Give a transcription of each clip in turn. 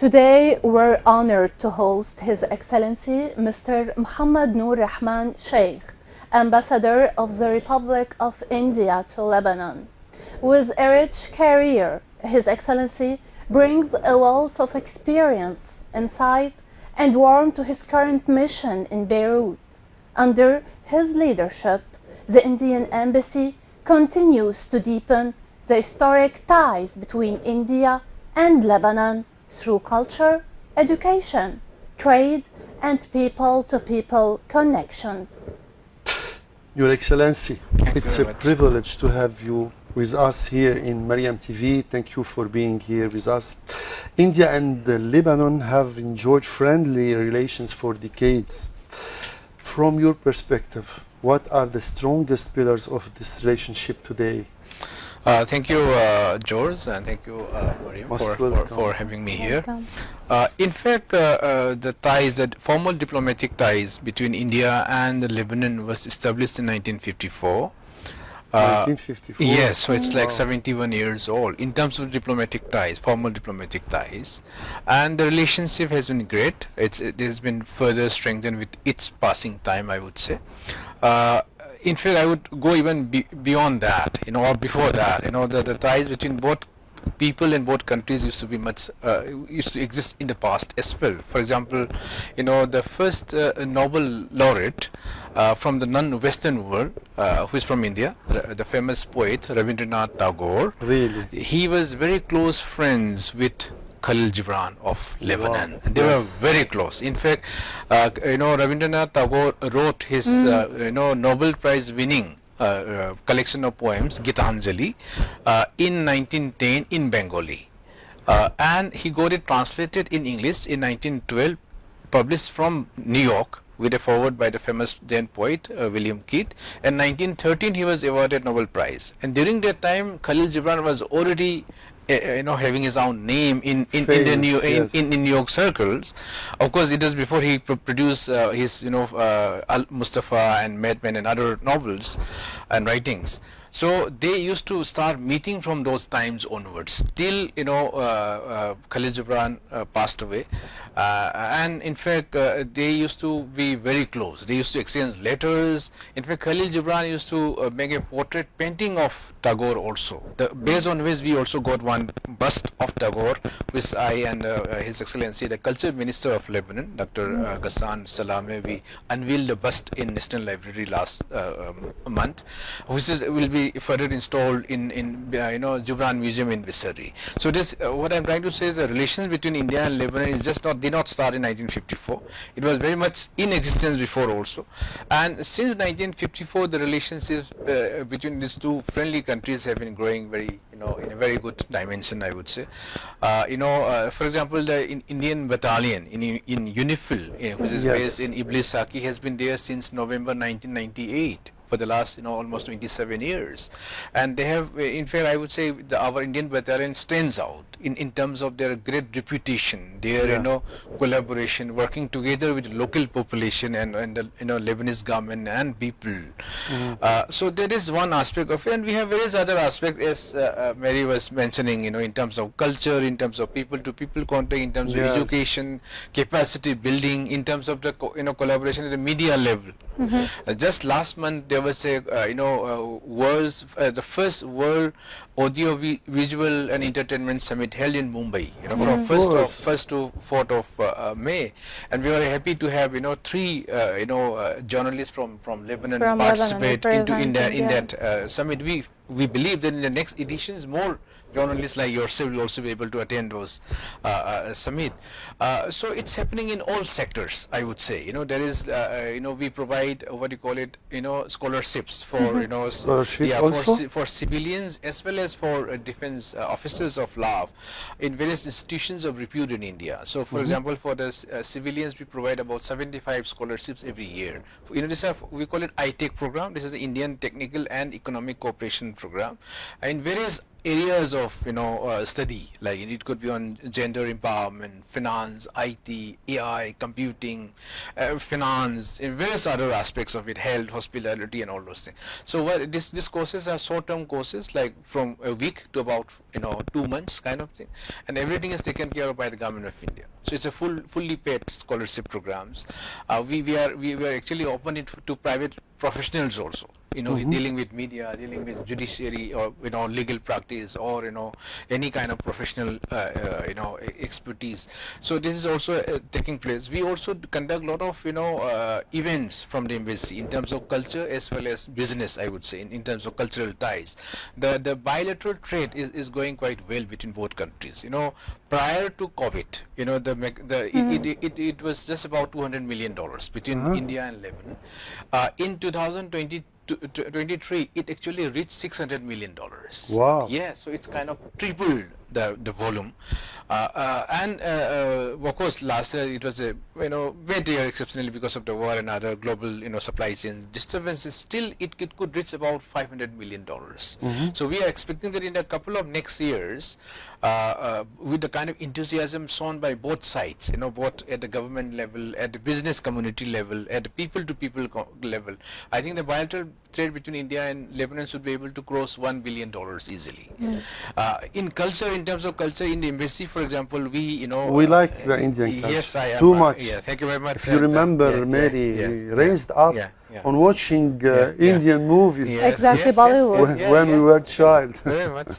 Today, we're honored to host His Excellency Mr. Muhammad Noor Rahman Sheikh, Ambassador of the Republic of India to Lebanon. With a rich career, His Excellency brings a wealth of experience, insight, and warmth to his current mission in Beirut. Under his leadership, the Indian Embassy continues to deepen the historic ties between India and Lebanon through culture, education, trade, and people-to-people connections. Your Excellency, it's a much. privilege to have you with us here in Mariam TV. Thank you for being here with us. India and Lebanon have enjoyed friendly relations for decades. From your perspective, what are the strongest pillars of this relationship today? Thank you, George, and thank you, Mariam, Most for welcome. having me here. Welcome. In fact, the ties, that formal diplomatic ties between India and Lebanon was established in 1954. 1954? Yes, so it's like Wow. 71 years old in terms of diplomatic ties, formal diplomatic ties, and the relationship has been great. It has been further strengthened with its passing time, I would say. In fact, I would go even beyond that, or before that. The ties between both people in both countries used to be used to exist in the past as well. For example, the first Nobel laureate from the non-Western world, who is from India, the famous poet Rabindranath Tagore. Really? He was very close friends with Khalil Gibran of Lebanon. Wow. They Yes. were very close. In fact, Rabindranath Tagore wrote his Nobel Prize winning collection of poems, Gitanjali, in 1910 in Bengali. And he got it translated in English in 1912, published from New York with a foreword by the famous then poet William Keith. In 1913 he was awarded Nobel Prize. And during that time Khalil Gibran was already having his own name in New York circles. Of course, it was before he produced his Al Mustafa and Madman and other novels and writings. So they used to start meeting from those times onwards till Khalil Gibran passed away, and in fact they used to be very close. They used to exchange letters. In fact, Khalil Gibran used to make a portrait painting of Tagore also, based on which we also got one bust of Tagore, which I and His Excellency the Culture Minister of Lebanon, Dr. Ghassan Salameh, we unveiled the bust in National Library last month, which will be further installed in Gibran Museum in Visari. So this what I'm trying to say is the relations between India and Lebanon is did not start in 1954. It was very much in existence before also, and since 1954 the relationships between these two friendly countries have been growing very in a very good dimension, I would say. For example, the Indian battalion in UNIFIL, which is based in Iblis Saki, has been there since November 1998. For the last almost 27 years, and they have, in fact, I would say our Indian battalion stands out in terms of their great reputation, their collaboration, working together with local population and the Lebanese government and people. So that is one aspect of it, and we have various other aspects, as Mary was mentioning, in terms of culture, in terms of people-to-people contact, in terms of education, capacity building, in terms of the collaboration at the media level. Just last month there was a the first World Audio Visual and Entertainment Summit held in Mumbai, from 1st to 4th of May, and we were happy to have 3 journalists from Lebanon participate in that summit. We believe that in the next editions more journalists like yourself will also be able to attend those summit. So it's happening in all sectors, I would say. There is, we provide what you call it, scholarships for, for civilians as well as for defense officers of law in various institutions of repute in India. So, for example, for the civilians, we provide about 75 scholarships every year. This we call it ITEC program. This is the Indian Technical and Economic Cooperation development program in various areas of study, like it could be on gender empowerment, finance, IT, AI, computing, finance, and various other aspects of it, health, hospitality, and all those things. So what these courses are short-term courses, like from a week to about 2 months kind of thing, and everything is taken care of by the government of India. So it's a fully paid scholarship programs. We are actually open it to private professionals also, dealing with media, dealing with judiciary, or legal practice, or any kind of professional expertise. So this is also taking place. We also conduct a lot of events from the embassy in terms of culture as well as business, I would say, in terms of cultural ties. The bilateral trade is going quite well between both countries. Prior to COVID, it was just about $200 million between India and Lebanon. In 2023, it actually reached $600 million. Wow. Yeah, so it's kind of tripled the volume. Of course, last year it was a bad year exceptionally because of the war and other global supply chain disturbances. Still, it could reach about $500 million. So we are expecting that in a couple of next years, with the kind of enthusiasm shown by both sides, both at the government level, at the business community level, at the people-to-people level, I think the bilateral trade between India and Lebanon should be able to cross $1 billion easily. In culture, in terms of culture, in the embassy, for example, we like the Indian culture. Yes, I am. Too much. Yeah, thank you very much. If you remember, Mary, we raised up on watching Indian movies. Yes, Exactly, Bollywood. When we were child. Very much,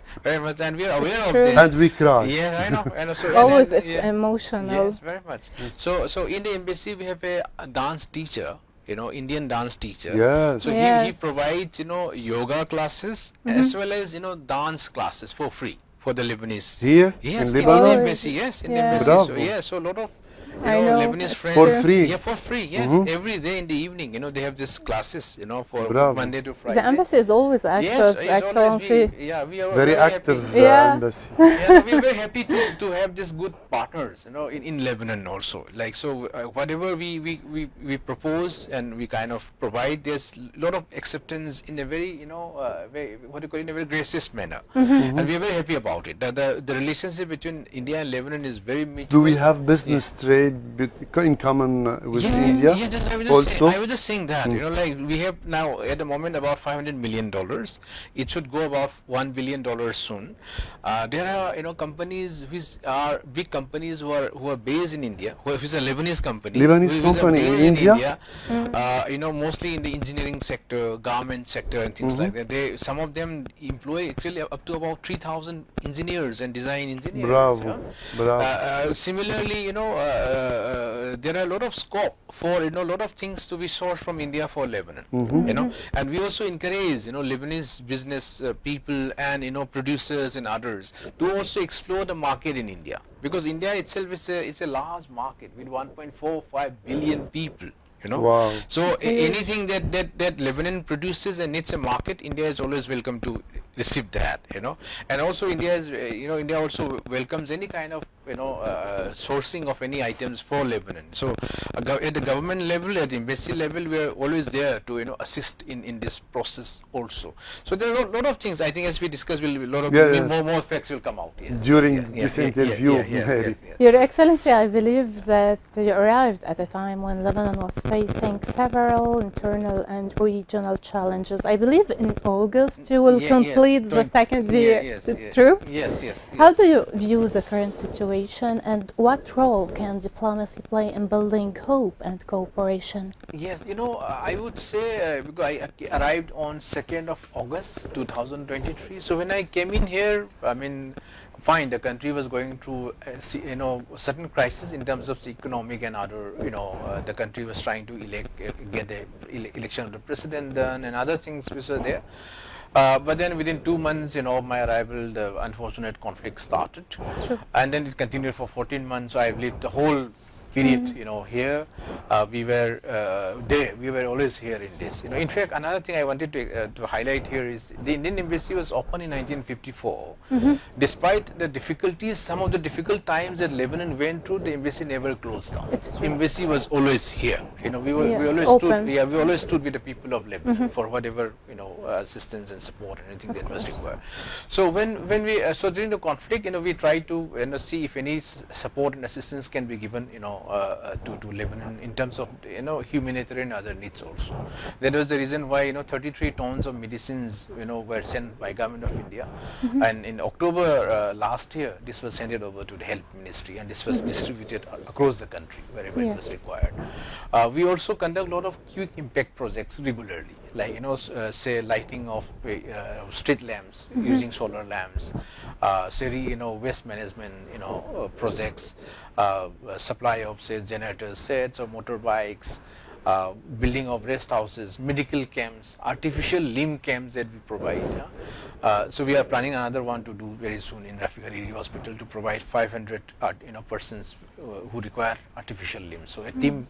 and we are aware of this. And we cried. Yeah, I know. So Always it's emotional. Yes, very much. So in the embassy we have a dance teacher, Indian dance teacher. Yes. So he provides yoga classes as well as dance classes for free for the Lebanese. Here Yes, in in the Lebanon. embassy. Yes, in the Yeah. embassy. Bravo. So a lot of I know. Lebanese friends For free. Yeah, for free. Yes, every day in the evening. They have these classes. For Bravo. Monday to Friday. The embassy is always active, Yes, it's Excellency. always we are Very active happy. Yeah. embassy. Yeah, we are very happy to have these good partners, in Lebanon also. Like so, whatever we propose and we kind of provide, there's a lot of acceptance in a very very, in a very gracious manner, and we are very happy about it. The relationship between India and Lebanon is very mutual. Do we have business trade in common with India? Yeah, I was just saying that, like we have now at the moment about $500 million. It should go about $1 billion soon. There are companies which are big companies who are based in India, which are Lebanese companies. Lebanese which are company in based India? Mostly in the engineering sector, garment sector, and things like that. Some of them employ actually up to about 3,000 engineers and design engineers. Bravo, bravo. Similarly, there are a lot of scope for a lot of things to be sourced from India for Lebanon. And we also encourage Lebanese business people and producers and others to also explore the market in India, because India itself is a large market with 1.45 billion people. Wow. So anything that Lebanon produces and needs a market, India is always welcome to receive that. And also India is India also welcomes any kind of sourcing of any items for Lebanon. So at the government level, at the embassy level, we are always there to assist in this process also. So there are a lot of things. I think as we discuss, a lot of more facts will come out. Yes. During this interview, Mary. Your Excellency, I believe that you arrived at a time when Lebanon was facing several internal and regional challenges. I believe in August you will complete the second year. It's true? Yes. How do you view the current situation, and what role can diplomacy play in building hope and cooperation? Yes, I would say because I arrived on 2nd of August 2023. So when I came in here, I mean, fine, the country was going through certain crisis in terms of economic and other, the country was trying to get the election of the president done and other things which were there. But then within 2 months, of my arrival, the unfortunate conflict started. Sure. And then it continued for 14 months. So I believe the whole period, here we were there. We were always here in this. In fact, another thing I wanted to highlight here is the Indian Embassy was opened in 1954. Despite the difficulties, some of the difficult times that Lebanon went through, the embassy never closed down. It's true. Embassy was always here. We always stood with the people of Lebanon for whatever assistance and support and anything that was required. So when we so during the conflict, we tried to see if any support and assistance can be given to Lebanon in terms of humanitarian other needs also. That was the reason why 33 tons of medicines were sent by government of India, and in October last year this was handed over to the health ministry, and this was distributed across the country wherever it was required. We also conduct a lot of quick impact projects regularly, like say lighting of street lamps using solar lamps, waste management projects, supply of say generators, sets or motorbikes, building of rest houses, medical camps, artificial limb camps that we provide. So we are planning another one to do very soon in Rafiq Hariri Hospital to provide 500 persons who require artificial limbs. So a team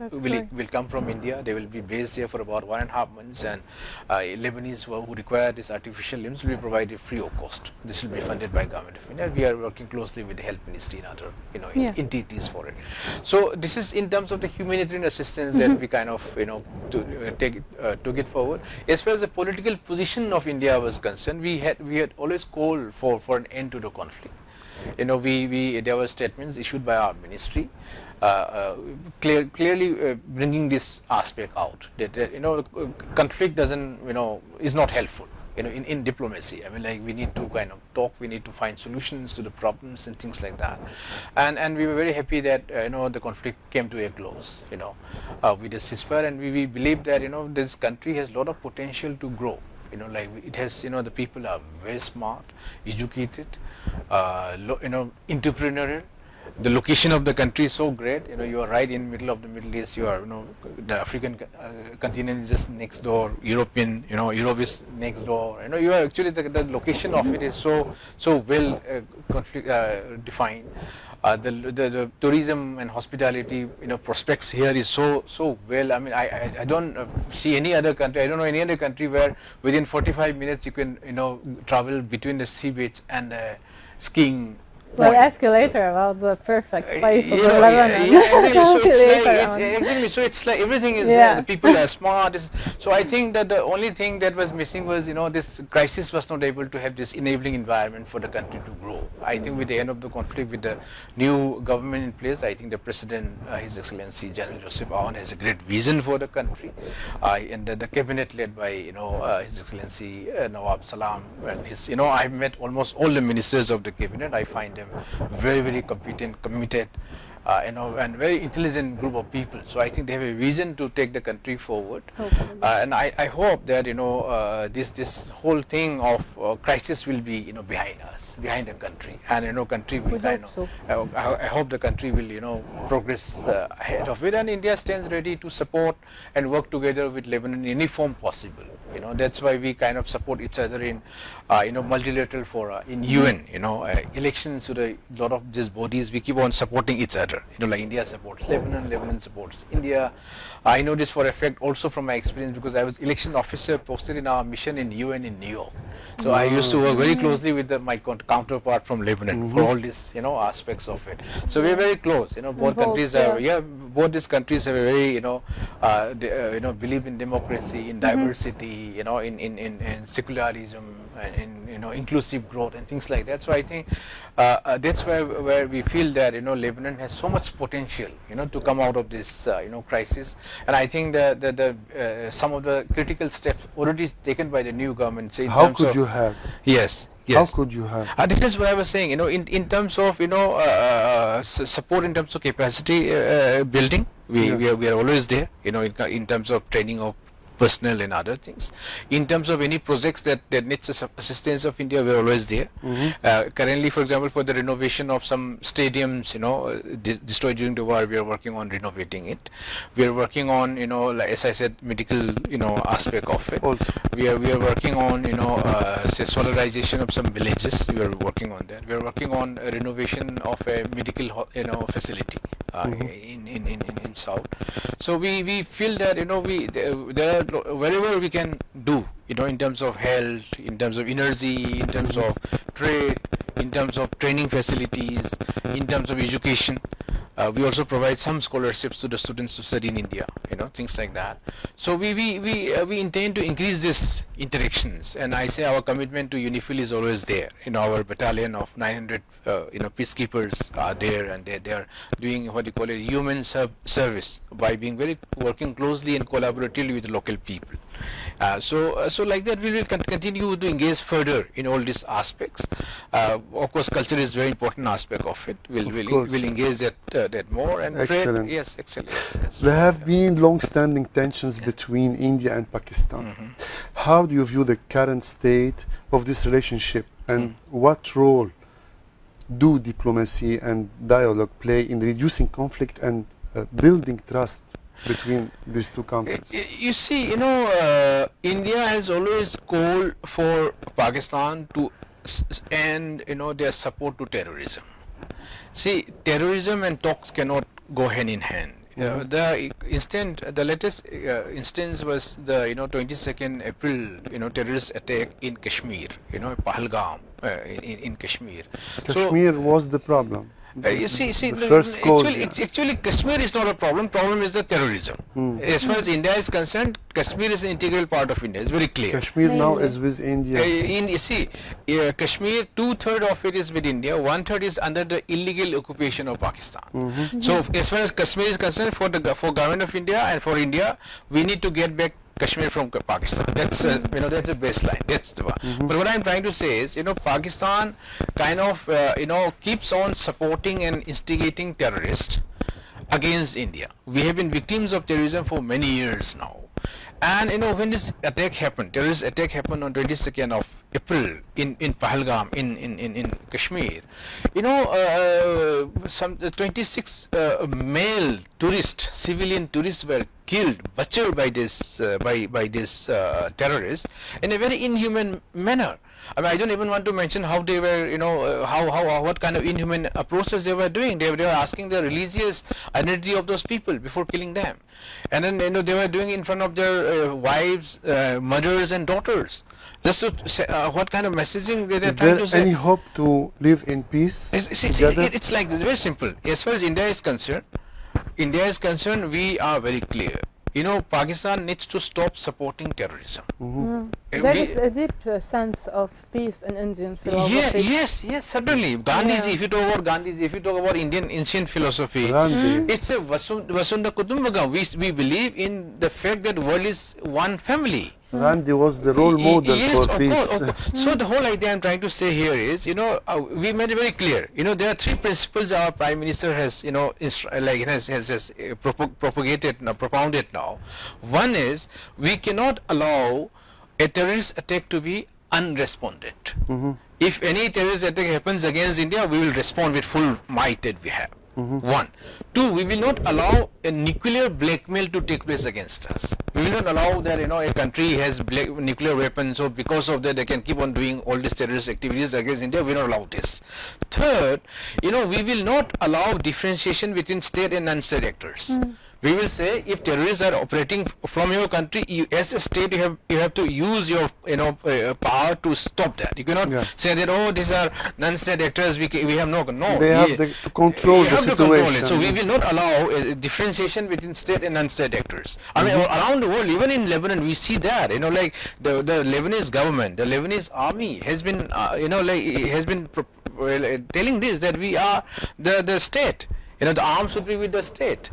will come from India. They will be based here for about 1.5 months, and Lebanese who require these artificial limbs will be provided free of cost. This will be funded by government of India. We are working closely with the health ministry and other entities for it. So this is in terms of the humanitarian assistance that we kind of took it forward. As far as the political position of India was concerned, we had always called for an end to the conflict. There were statements issued by our ministry clearly bringing this aspect out that conflict is not helpful in diplomacy. I mean, like, we need to kind of talk, we need to find solutions to the problems and things like that, and we were very happy that the conflict came to a close with a ceasefire, and we believe that this country has a lot of potential to grow. It has, the people are very smart, educated, entrepreneurial. The location of the country is so great. You are right in middle of the Middle East. You are, the African continent is just next door. Europe is next door. You are actually the location of it is so well defined. The tourism and hospitality prospects here is so well. I mean, I don't see any other country. I don't know any other country where within 45 minutes you can travel between the sea beach and the skiing. We'll ask you later about the perfect places in Lebanon. So it's like everything is there. The people are smart. So I think that the only thing that was missing was this crisis was not able to have this enabling environment for the country to grow. I think with the end of the conflict, with the new government in place, I think the President, His Excellency General Joseph Aoun, has a great vision for the country, and the cabinet led by His Excellency Nawab Salam and his I've met almost all the ministers of the cabinet. I find them very, very competent, committed, and very intelligent group of people. So I think they have a vision to take the country forward, and I hope that this whole thing of crisis will be behind us, behind the country, and country will I hope the country will progress ahead of it, and India stands ready to support and work together with Lebanon in any form possible. That's why we kind of support each other in multilateral fora, in UN, elections to the lot of these bodies. We keep on supporting each other. Like India supports Lebanon, Lebanon supports India. I know this for a fact also from my experience, because I was election officer posted in our mission in UN in New York. So I used to work very closely with my counterpart from Lebanon for all these aspects of it. So we're very close. Both countries are both these countries have a very believe in democracy, in diversity, in secularism, and in inclusive growth and things like that. So I think that's where we feel that Lebanon has so much potential to come out of this crisis, and I think that some of the critical steps already taken by the new government. Say, how could you have? Yes. How could you have? This is what I was saying. In terms of support, in terms of capacity building, we are always there. In terms of training of personnel and other things. In terms of any projects that needs assistance of India, we are always there. Currently, for example, for the renovation of some stadiums, destroyed during the war, we are working on renovating it. We are working on, like, as I said, medical, aspect of it. Also. We are working on, say, solarization of some villages. We are working on that. We are working on a renovation of a medical, facility. in South. So we feel that there are wherever we can do, in terms of health, in terms of energy, in terms of trade, in terms of training facilities, in terms of education. We also provide some scholarships to the students to study in India, things like that. So we intend to increase these interactions, and I say our commitment to UNIFIL is always there. Our battalion of 900 peacekeepers are there, and they are doing what you call a human service by working closely and collaboratively with the local people. So like that we will continue to engage further in all these aspects. Of course, culture is a very important aspect of it. We'll engage that more. And excellent. Trade, yes, excellent. Yes. There have been long-standing tensions between India and Pakistan. How do you view the current state of this relationship, and what role do diplomacy and dialogue play in reducing conflict and building trust between these two countries? You see, India has always called for Pakistan to end, their support to terrorism. See, terrorism and talks cannot go hand in hand. The latest instance was the 22nd April terrorist attack in Kashmir, Pahalgam in Kashmir. Kashmir was the problem. You see, the first cause, actually Kashmir is not a problem. Problem is the terrorism. As far as India is concerned, Kashmir is an integral part of India. It's very clear. Kashmir now is with India. You see, Kashmir, 2/3 of it is with India, 1/3 is under the illegal occupation of Pakistan. So as far as Kashmir is concerned, for government of India and for India, we need to get back Kashmir from Pakistan. That's that's a baseline. That's the one. But what I'm trying to say is, Pakistan kind of keeps on supporting and instigating terrorists against India. We have been victims of terrorism for many years now. And when this attack happened, terrorist attack happened on 22nd of April in Pahalgam in Kashmir. Some 26 male tourists, civilian tourists were killed, butchered by this terrorists in a very inhuman manner. I mean, I don't even want to mention how they were, what kind of inhuman approaches they were doing. They were asking the religious identity of those people before killing them, and then they were doing it in front of their wives, mothers, and daughters. Just to say, what kind of messaging they are trying to say. Is there any hope to live in peace together? It's like this, very simple. As far as India is concerned, we are very clear. Pakistan needs to stop supporting terrorism. There is a deep sense of peace in Indian philosophy. Yes, certainly. Gandhiji, if you talk about Gandhiji, if you talk about Indian ancient philosophy, it's a Vasundhara Kutumbakam. We believe in the fact that world is one family. Gandhi was the role model for peace. So the whole idea I'm trying to say here is, we made it very clear. There are 3 principles our Prime Minister has, has propagated, propounded now. One is, we cannot allow a terrorist attack to be unresponded. If any terrorist attack happens against India, we will respond with full might that we have. 1. 2, we will not allow a nuclear blackmail to take place against us. We will not allow that a country has nuclear weapons, so because of that they can keep on doing all these terrorist activities against India. We will not allow this. Third, we will not allow differentiation between state and non-state actors. We will say, if terrorists are operating from your country, as a state you have to use your power to stop that. You cannot say that these are non-state actors. We have no. They have to control the situation. So we will not allow a differentiation between state and non-state actors. I mean, around the world, even in Lebanon, we see that. Like the Lebanese government, the Lebanese army has been telling this, that we are the state. The arms should be with the state.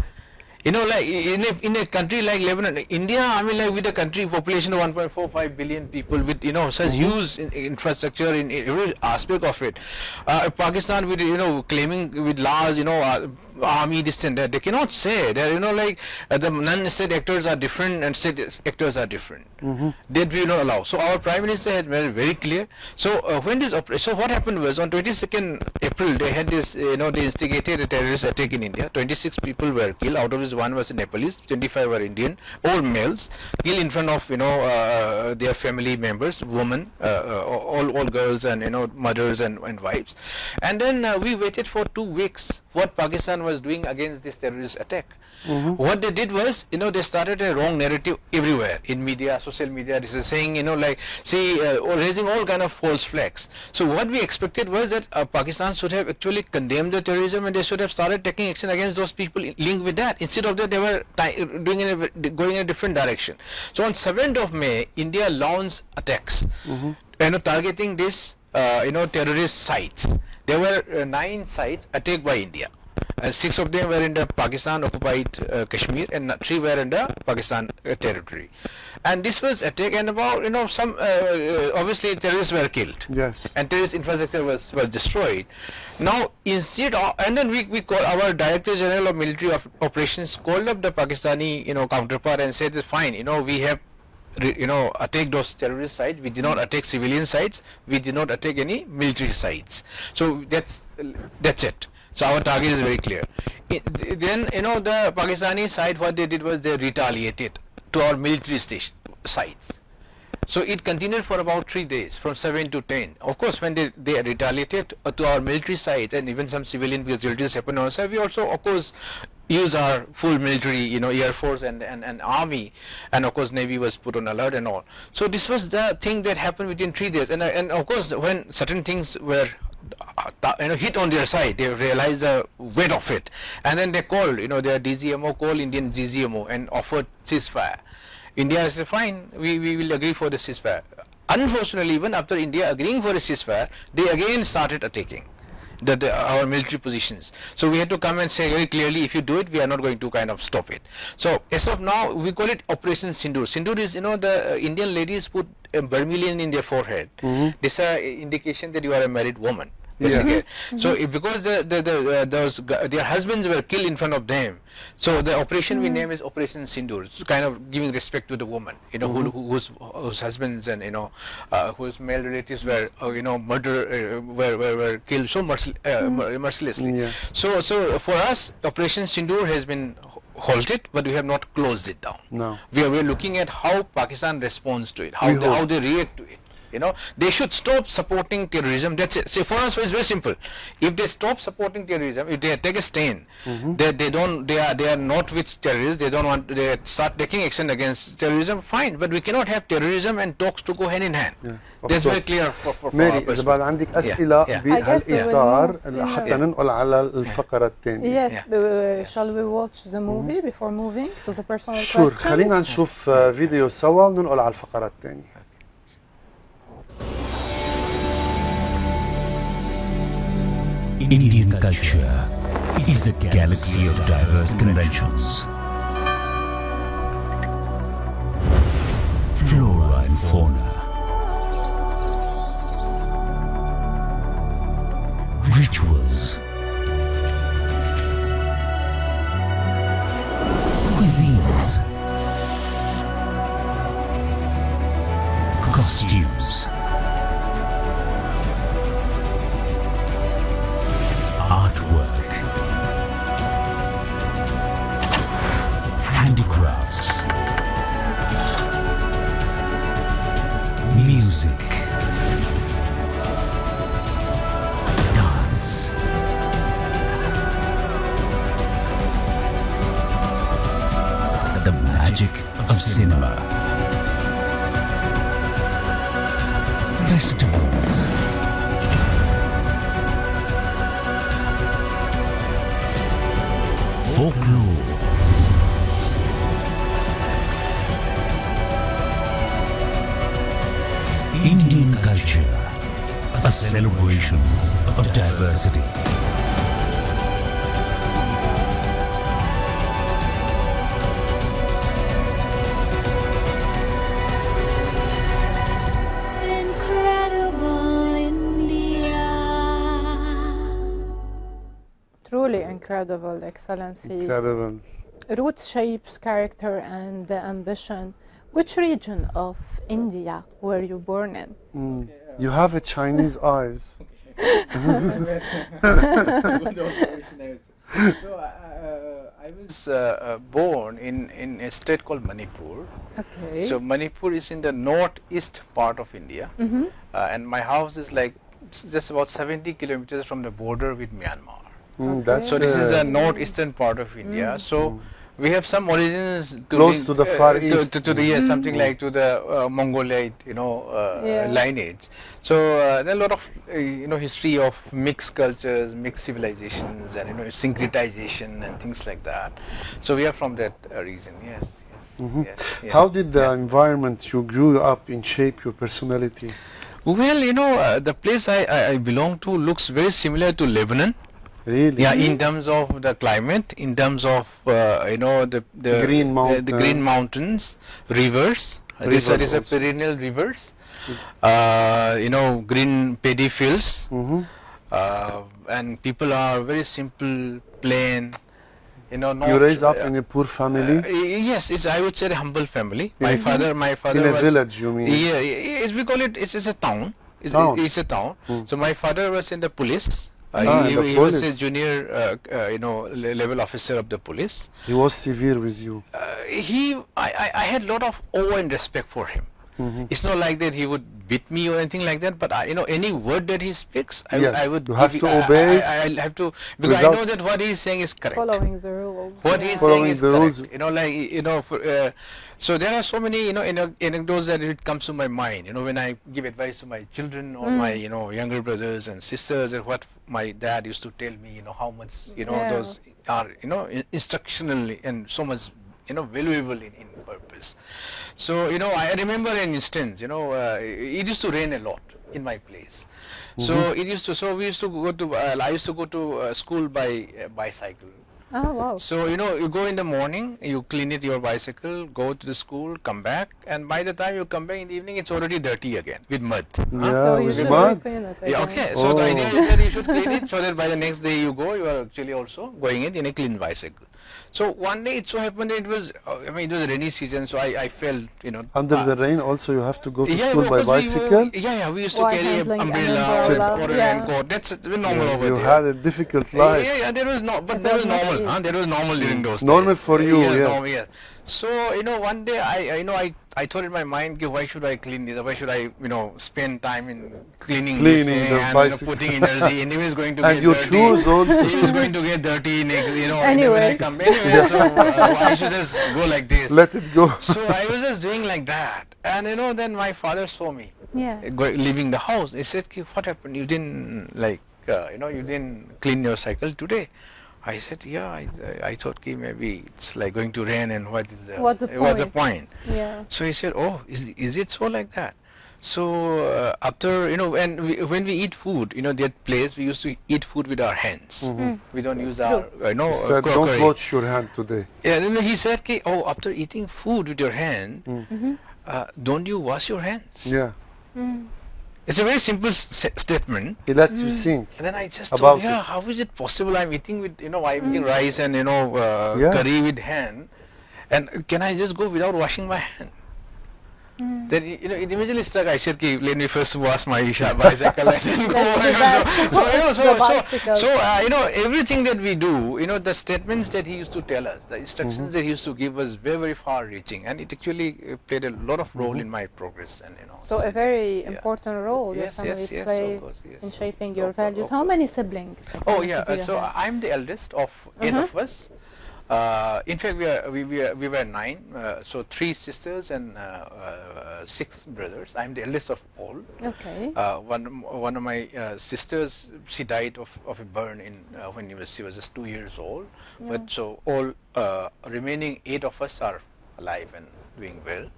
Like in a country like Lebanon, India, I mean, like with a country population of 1.45 billion people with such huge infrastructure in every aspect of it, Pakistan with claiming with large army, this and that, they cannot say that the non-state actors are different and state actors are different. That we will not allow. So our Prime Minister had made it very clear. So so what happened was, on 22nd April they had this, they instigated a terrorist attack in India. 26 people were killed, out of which 1 was a Nepalese, 25 were Indian, all males, killed in front of their family members, women, all girls and mothers and wives. And then we waited for 2 weeks what Pakistan was doing against this terrorist attack. What they did was, they started a wrong narrative everywhere in media, social media. This is saying, raising all kind of false flags. So what we expected was that Pakistan should have actually condemned the terrorism, and they should have started taking action against those people linked with that. Instead of that, they were going in a different direction. So on 7th of May, India launched attacks, targeting this, terrorist sites. There were 9 sites attacked by India. 6 of them were in the Pakistan occupied Kashmir, and 3 were in the Pakistan territory. And this was attack, and about some obviously terrorists were killed. Yes. And terrorist infrastructure was destroyed. Now instead of, and then we call our Director General of Military Operations called up the Pakistani counterpart and said, fine, we have attack those terrorist sites. We did not attack civilian sites. We did not attack any military sites. So that's it. So our target is very clear. Then the Pakistani side, what they did was they retaliated to our military sites. So it continued for about 3 days, from 7 to 10. Of course, when they retaliated to our military sites and even some civilian casualties happened on our side, we also, of course, use our full military, Air Force and Army, and of course Navy was put on alert and all. So this was the thing that happened within 3 days, and of course when certain things were hit on their side, they realized the weight of it, and then they called, their DGMO called Indian DGMO and offered ceasefire. India said, fine, we will agree for the ceasefire. Unfortunately, even after India agreeing for a ceasefire, they again started attacking our military positions. So we had to come and say very clearly, if you do it, we are not going to kind of stop it. So as of now, we call it Operation Sindoor. Sindoor is, the Indian ladies put a vermilion in their forehead. This is an indication that you are a married woman. Yeah. So because their husbands were killed in front of them, so the operation we name is Operation Sindoor, kind of giving respect to the woman, whose husbands and whose male relatives were were killed so mercilessly. Yeah. So for us, Operation Sindoor has been halted, but we have not closed it down. No. We are looking at how Pakistan responds to it, how they react to it. They should stop supporting terrorism. That's it. See, for us, it's very simple. If they stop supporting terrorism, if they take a stand, they are not with terrorists. They start taking action against terrorism. Fine, but we cannot have terrorism and talks to go hand in hand. Yeah, That's very clear for ماري our إذا بعد عندك أسئلة بهالإطار حتى ننقل على الفقرة الثانية. Yes, shall we watch the movie before moving to the personal Sure. questions? خلينا نشوف فيديو سوا وننقل على الفقرة الثانية. Indian culture is a galaxy of diverse conventions. Flora and fauna, rituals, cuisines, costumes, artwork, handicrafts, music, dance, the magic of cinema, festivals, folklore, Indian culture, a celebration of diversity. Incredible India. Truly incredible, Excellency. Incredible. Root shapes character and ambition. Which region of India were you born in? You have a Chinese eyes. So I was born in a state called Manipur. Okay. So Manipur is in the northeast part of India, and my house is like just about 70 kilometers from the border with Myanmar. That's So this is the northeastern part of India. So we have some origins Close to the Far East. to the something like to the Mongolite, lineage. So there are a lot of history of mixed cultures, mixed civilizations, and syncretization and things like that. So we are from that region. Yes. Yes, yeah. How did the environment you grew up in shape your personality? Well, the place I belong to looks very similar to Lebanon. Really? Yeah, in terms of the climate, in terms of the green mountains, rivers. These are perennial rivers. Green paddy fields, and people are very simple, plain. Not you raised up in a poor family? Yes, I would say a humble family. My father in a was village, you mean? Yeah, we call it. It's a town. It's a town. So my father was in the police. He was a junior, level officer of the police. He was severe with you. I had a lot of awe and respect for him. It's not like that he would beat me or anything like that, but any word that he speaks, I would. You have to obey. I'll have to, because I know that what he is saying is correct. Following the rules. What he is saying is correct. So there are so many anecdotes that it comes to my mind. When I give advice to my children or my younger brothers and sisters, and what my dad used to tell me. How much those are instructional and so much valuable in purpose. So I remember an instance. It used to rain a lot in my place. So we used to go to. I used to go to school by bicycle. Oh wow! So you go in the morning, you clean your bicycle, go to the school, come back, and by the time you come back in the evening, it's already dirty again with mud. Yeah, so you with should mud. clean it. Yeah, okay. So the idea is that you should clean it so that by the next day you go, you are actually also going in a clean bicycle. So one day it so happened that it was, it was a rainy season, so I felt, Under the rain also you have to go to school by because bicycle? we used to While carry an handling an umbrella umbrella, or a yeah. raincoat. That's normal over You there. had a difficult life. Yeah, there was no, but there was normal. There was normal during those Normal days. for you, Yes, yes. normal, yes. So one day I thought in my mind, okay, why should I clean this? Why should I spend time in cleaning this the and bicycle. putting energy? Anyway, it's going to And get your dirty. shoes also. It is going to get dirty next, and then when I Anyways. come. Anyway, so I should just go like this. Let it go. So I was just doing like that, and then my father saw me Yeah. leaving the house. He said, what happened? You didn't you didn't clean your cycle today. I said, yeah, I thought maybe it's like going to rain, and what's the point? Yeah. So he said, oh, is it so like that? So after, when we eat food, that place, we used to eat food with our hands. We don't use our, He said, crockery. don't wash your hand today. Yeah, and then he said, after eating food with your hand, don't you wash your hands? Yeah. It's a very simple statement. He lets you think. And then I just About thought, how is it possible? I'm eating with, I'm eating rice and, curry with hand. And can I just go without washing my hand? Then, it immediately struck. I said, let me first wash my bicycle and then go. So, everything that we do, the statements that he used to tell us, the instructions that he used to give was very, very far reaching. And it actually played a lot of role in my progress. And, So a very important role your Yes, family yes, play of course, yes. in shaping your Of course, values. of How course. many siblings? Oh yeah, do you so have? I'm the eldest of 8 of us. In fact, we were 9, so 3 sisters and 6 brothers. I'm the eldest of all. Okay. One of my sisters, she died of a burn when she was just 2 years old. But so all remaining 8 of us are alive and doing well.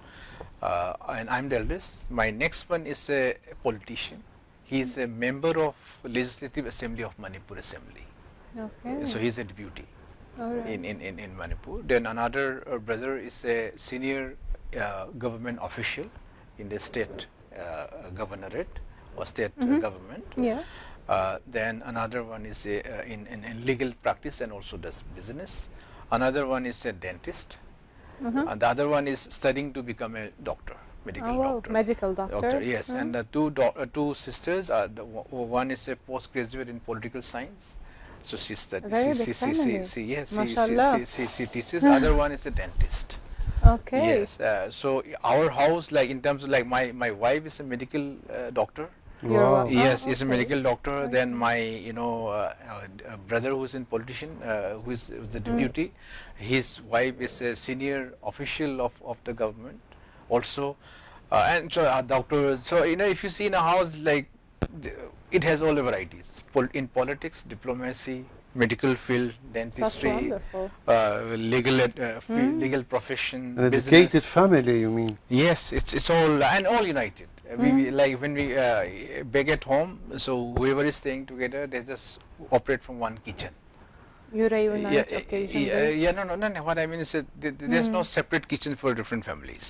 And I'm the eldest. My next one is a politician. He is a member of Legislative Assembly of Manipur Assembly. Okay. So he's a deputy All right. in Manipur. Then another brother is a senior government official in the state governorate or state government. Yeah. Then another one is in legal practice and also does business. Another one is a dentist. And the other one is studying to become a doctor, medical doctor. Medical doctor. Yes, and the two sisters are one is a postgraduate in political science, so she Very big family. she teaches. Other one is a dentist. Okay. Yes, so our house, like in terms of like my wife is a medical doctor, Wow. Yes, he's a okay. medical doctor. Then my, brother who's in politician, who's the deputy, his wife is a senior official of the government also. And so doctors, so if you see in a house, like it has all the varieties, in politics, diplomacy, medical field, That's dentistry, wonderful. legal profession, An business. educated family, you mean? Yes, it's all and all united. We like when we back at home, so whoever is staying together, they just operate from one kitchen. You reunite occasionally. No. What I mean is that there's no separate kitchen for different families.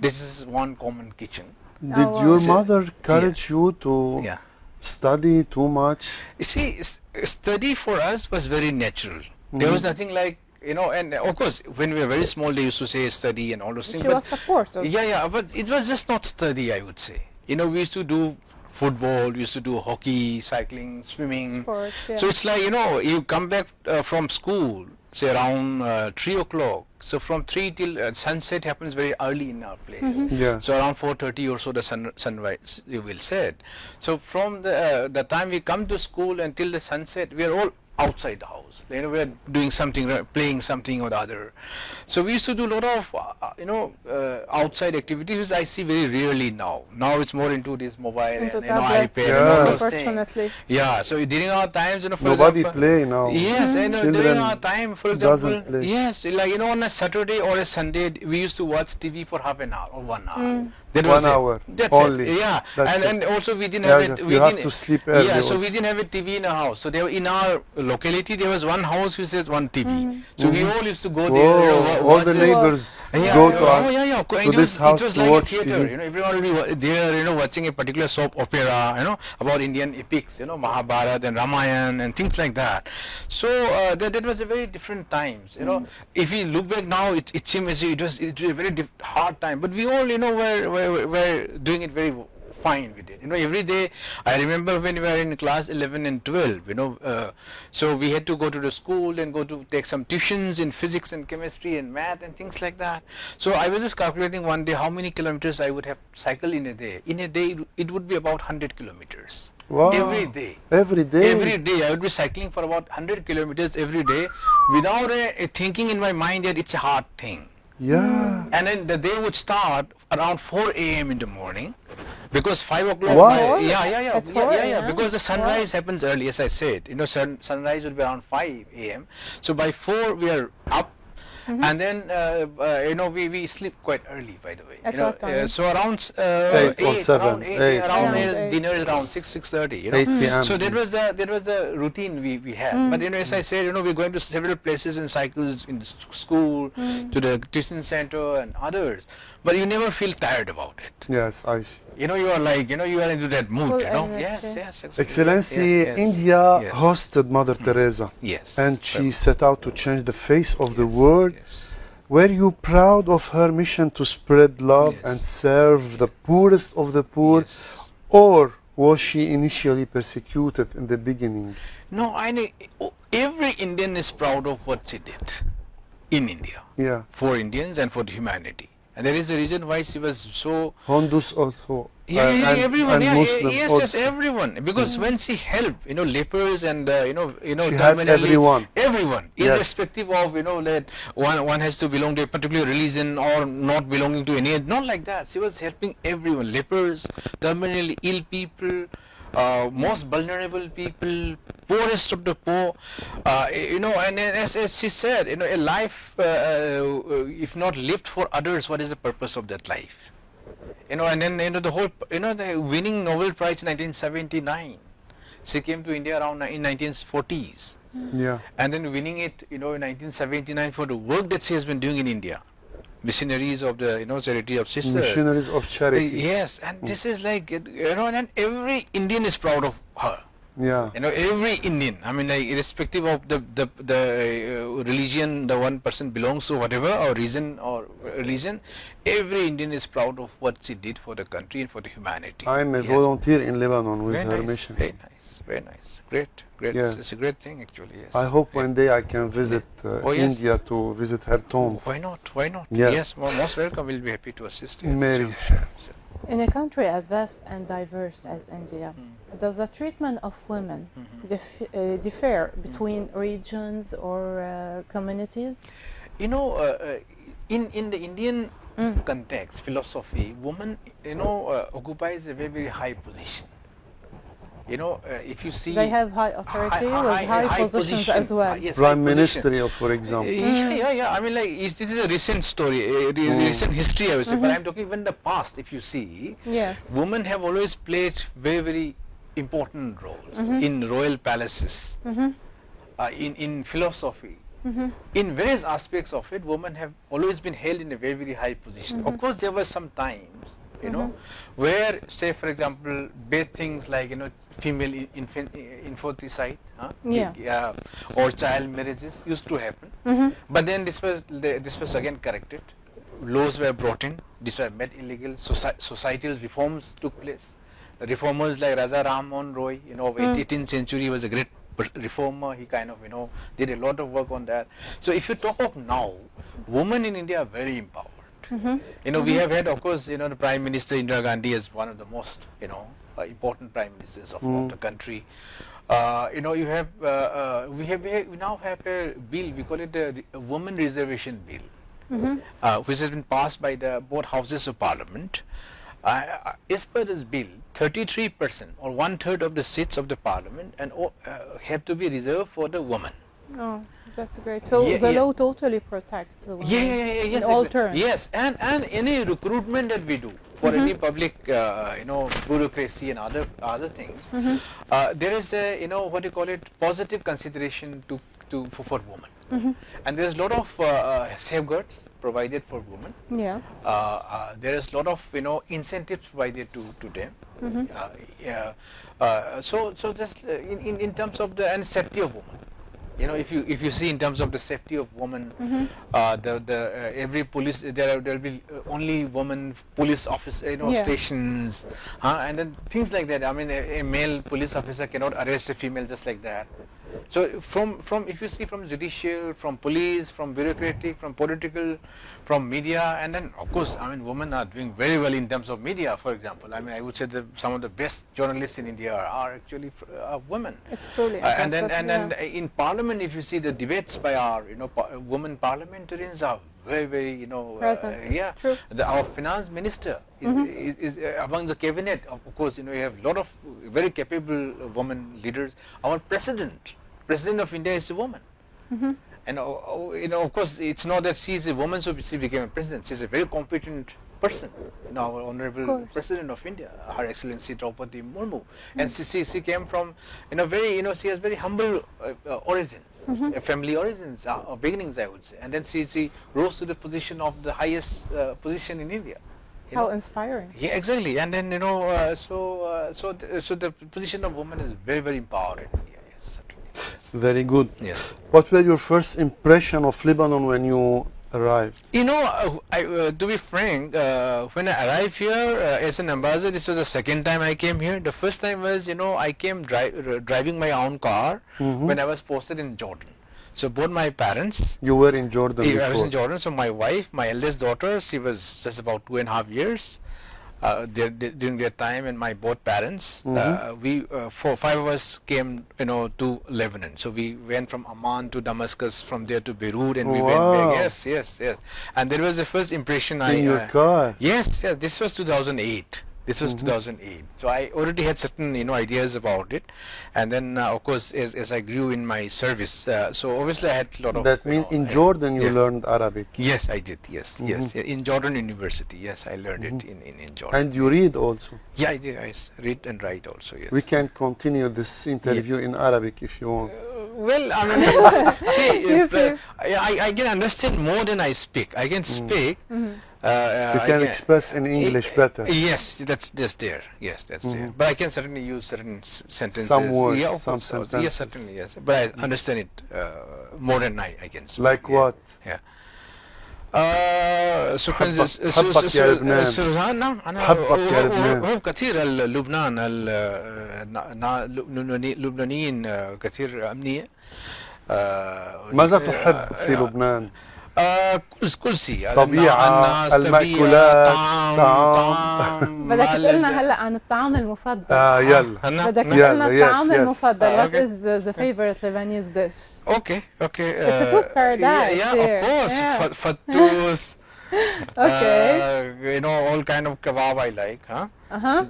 This is one common kitchen. Did wow. your So- mother encourage you to Yeah. study too much? You see, study for us was very natural. There was nothing like, and of course, when we were very small, they used to say study and all those She things. was But supportive. yeah, but it was just not study, I would say. We used to do football, we used to do hockey, cycling, swimming. Sports, yeah. So it's like, you come back from school, say around 3 o'clock. So from 3 till sunset happens very early in our place. Yeah. So around 4:30 or so the sunrise you will set. So from the time we come to school until the sunset, we are all outside the house. We are doing something, playing something or the other. So we used to do a lot of outside activities, which I see very rarely now. Now it's more into this mobile Into and tablets, iPad and all Yeah. those things. unfortunately. Yeah, so during our times, for Nobody example, play now. yes, and during Children our time, for doesn't example, play. yes, like on a Saturday or a Sunday, we used to watch TV for half an hour or 1 hour. That 1 was it. hour That's only. it. Yeah, That's it. and also we didn't Yeah, have it. you We have didn't, to sleep early Yeah, so we also. didn't have a TV in our house. So there, in our locality, there was one house which has one TV. So we all used to go there. Whoa, all watch the this. neighbors Yeah, go to, to this house it was to like watch a theater. TV. Everyone will be there, watching a particular soap opera, about Indian epics, Mahabharata and Ramayana and things like that. So that was a very different times. If we look back now, it seems it was a very hard time. But we all, were doing it very fine with it. Every day, I remember when we were in class 11 and 12, so we had to go to the school and go to take some tuitions in physics and chemistry and math and things like that. So I was just calculating one day how many kilometers I would have cycled in a day. In a day, it would be about 100 kilometers. Wow. Every day. Every day? Every day I would be cycling for about 100 kilometers every day without a thinking in my mind that it's a hard thing. Yeah. And then the day would start around 4 a.m. in the morning, because 5 o'clock. Wow. At 4 a.m.? Because the sunrise happens early, as I said. Sunrise would be around 5 a.m. So by 4 we are up. And then we sleep quite early, by the way. At what time? So around 8 or 7, around 8. around Around dinner is around 6:30. 8 p.m. So that was the routine we had. But as I said, we're going to several places in cycles, in the school, to the tuition center and others. But you never feel tired about it. Yes, I see. You are like, you are into that mood, Full Yes, energy. yes. Exactly. Excellency, Yes, yes, India yes. hosted Mother Teresa, Yes. and she set out to change the face of the world. Yes. Were you proud of her mission to spread love Yes. and serve the poorest of the poor, Yes. or was she initially persecuted in the beginning? No, every Indian is proud of what she did in India Yeah. for Indians and for humanity. And there is a reason why she was so. Hindus also. Everyone, and Muslims yes, also. everyone. Because when she helped, lepers and She helped terminally, everyone. everyone, Yes. irrespective of that one has to belong to a particular religion or not belonging to any. Not like that. She was helping everyone, lepers, terminally ill people, most vulnerable people, poorest of the poor, and as she said, a life, if not lived for others, what is the purpose of that life? And then the whole, the winning Nobel Prize in 1979. She came to India around in 1940s, Yeah. and then winning it, in 1979 for the work that she has been doing in India, missionaries of the, charity of sisters. Missionaries of charity. Yes, and this is like, and every Indian is proud of her. Yeah. Every Indian, I mean, like, irrespective of the religion the one person belongs to, whatever, or reason or religion, every Indian is proud of what she did for the country and for the humanity. I'm a Yes. volunteer in Lebanon with Very her nice, mission. very nice, very nice, great. Yeah. It's a great thing, actually. Yes. I hope Yeah. one day I can visit Oh, yes. India to visit her tomb. Why not? Why not? Yeah. Yes, most welcome. We'll be happy to assist. Yes, Mary. sure, sure. In a country as vast and diverse as India, does the treatment of women differ between regions or communities? You know, in the Indian context, philosophy, woman, occupies a very, very high position. If you see, They have high authority with high positions as well. Yes, Prime high position. Minister, for example. Yeah. I mean, like, this is a recent story, recent history, I would say. But I'm talking even the past. If you see, Yes. women have always played very, very important roles in royal palaces, in philosophy. In various aspects of it, women have always been held in a very, very high position. Of course, there were some times, where, say, for example, bad things like, female infanticide, or child marriages used to happen. But then this was again corrected. Laws were brought in. These were made illegal. Societal reforms took place. Reformers like Raja Ram Mohan Roy, of 18th century, was a great reformer. He kind of, did a lot of work on that. So if you talk of now, women in India are very empowered. We have had, of course, the Prime Minister Indira Gandhi as one of the most, important prime ministers of the country. We now have a bill. We call it a women reservation bill, which has been passed by both houses of Parliament. As per this bill, 33% or 1/3 of the seats of the Parliament have to be reserved for the woman. Oh, that's great. So the law totally protects the women Yes, in all terms. Yes, and any recruitment that we do for any public, bureaucracy and other things, there is a, what you call it, positive consideration for women. And there is a lot of safeguards provided for women. Yeah. There is a lot of incentives provided to them. So just in terms of the safety of women. If you see in terms of the safety of women, every police there will be only women police office stations, and then things like that. I mean, a male police officer cannot arrest a female just like that. So from if you see from judicial, from police, from bureaucratic, from political, from media, and then of course, I mean, women are doing very well in terms of media. For example, I mean, I would say that some of the best journalists in India are actually women. It's truly and then in Parliament, if you see the debates by our women parliamentarians are very, very present. True. Our finance minister is among the cabinet. Of course, you have a lot of very capable women leaders. Our president of India is a woman. And of course, it's not that she is a woman, so she became a president. She's a very competent person. Our honorable president of India, Her Excellency Draupadi Murmu, and she came from very she has very humble origins, family origins, beginnings, I would say, and then she rose to the position of the highest position in India. How inspiring! Yeah, exactly. And then so the position of woman is very, very empowering. Yes, certainly. Yes. Very good. Yes. What were your first impression of Lebanon when you arrived? To be frank, when I arrived here as an ambassador, this was the second time I came here. The first time was, I came driving my own car when I was posted in Jordan. So both my parents. You were in Jordan before? I was in Jordan. So my wife, my eldest daughter, she was just about 2.5 years. During their time, and my both parents, we 5 of us came, to Lebanon. So we went from Amman to Damascus, from there to Beirut, and we went back. Yes. And there was the first impression in your car. Yes. This was 2008. This was 2008. So I already had certain, ideas about it, and then of course as I grew in my service, so obviously I had a lot of. That means in Jordan you learned Arabic. Yes, I did. Yes. In Jordan University. Yes, I learned it in Jordan. And you read also. Yeah, I did. I read and write also. Yes. We can continue this interview in Arabic if you want. Well, I mean, see, I can understand more than I speak. I can speak. You can express in English better. Yes, that's just there. Yes, that's there. But I can certainly use certain sentences. Some words, yeah, some sentences. Yes, certainly, yes. But I understand it more than I can speak. Like what? Yeah. حبك يا لبنان. حبك يا لبنان. هم كثير لبنان اللبنانيين كثير أمنية. ماذا تحب في لبنان؟ كل شيء. طبيعة، الناس، المأكولات، طعام، طعام. بدك تقول لنا هلا عن الطعام المفضل. يلا. بدك تقول يلا، لنا yes, الطعام yes. المفضل. What okay. is the favorite Lebanese dish? Okay. It's a food paradise Yeah, here. of course. Yeah. Fattus. Okay. You know, all kind of kebab I like, huh?